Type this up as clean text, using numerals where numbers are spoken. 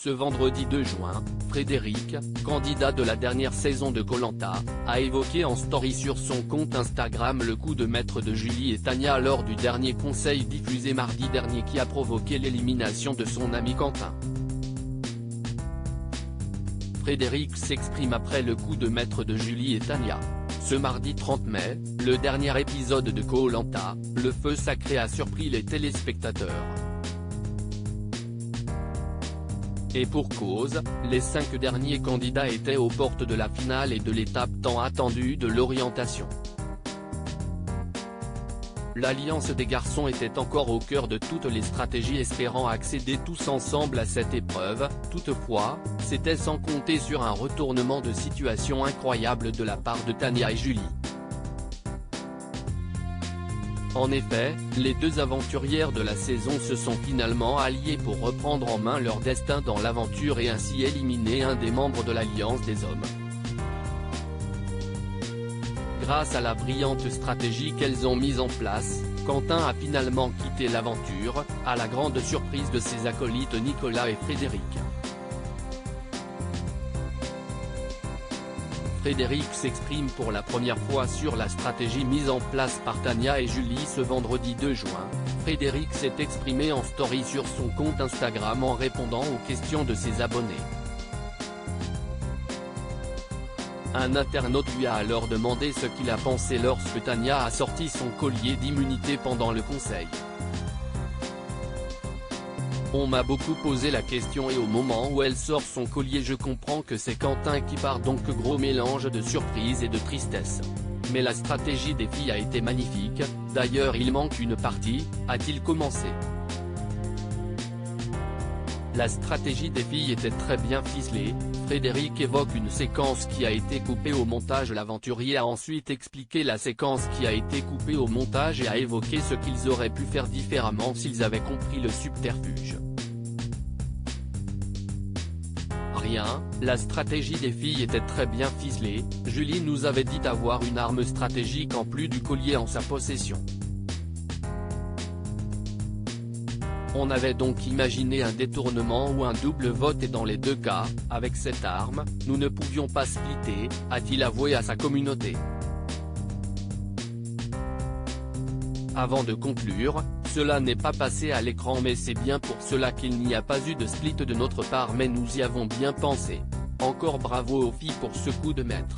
Ce vendredi 2 juin, Frédéric, candidat de la dernière saison de Koh Lanta, a évoqué en story sur son compte Instagram le coup de maître de Julie et Tania lors du dernier conseil diffusé mardi dernier qui a provoqué l'élimination de son ami Quentin. Frédéric s'exprime après le coup de maître de Julie et Tania. Ce mardi 30 mai, le dernier épisode de Koh Lanta, le feu sacré a surpris les téléspectateurs. Et pour cause, les 5 derniers candidats étaient aux portes de la finale et de l'étape tant attendue de l'orientation. L'alliance des garçons était encore au cœur de toutes les stratégies espérant accéder tous ensemble à cette épreuve, toutefois, c'était sans compter sur un retournement de situation incroyable de la part de Tania et Julie. En effet, les deux aventurières de la saison se sont finalement alliées pour reprendre en main leur destin dans l'aventure et ainsi éliminer un des membres de l'Alliance des hommes. Grâce à la brillante stratégie qu'elles ont mise en place, Quentin a finalement quitté l'aventure, à la grande surprise de ses acolytes Nicolas et Frédéric. Frédéric s'exprime pour la première fois sur la stratégie mise en place par Tania et Julie ce vendredi 2 juin. Frédéric s'est exprimé en story sur son compte Instagram en répondant aux questions de ses abonnés. Un internaute lui a alors demandé ce qu'il a pensé lorsque Tania a sorti son collier d'immunité pendant le conseil. On m'a beaucoup posé la question et au moment où elle sort son collier je comprends que c'est Quentin qui part donc gros mélange de surprise et de tristesse. Mais la stratégie des filles a été magnifique, d'ailleurs il manque une partie, a-t-il commencé. La stratégie des filles était très bien ficelée, Frédéric évoque une séquence qui a été coupée au montage. L'aventurier a ensuite expliqué la séquence qui a été coupée au montage et a évoqué ce qu'ils auraient pu faire différemment s'ils avaient compris le subterfuge. Rien, la stratégie des filles était très bien ficelée, Julie nous avait dit avoir une arme stratégique en plus du collier en sa possession. On avait donc imaginé un détournement ou un double vote et dans les deux cas, avec cette arme, nous ne pouvions pas splitter, a-t-il avoué à sa communauté. Avant de conclure, cela n'est pas passé à l'écran mais c'est bien pour cela qu'il n'y a pas eu de split de notre part mais nous y avons bien pensé. Encore bravo aux filles pour ce coup de maître.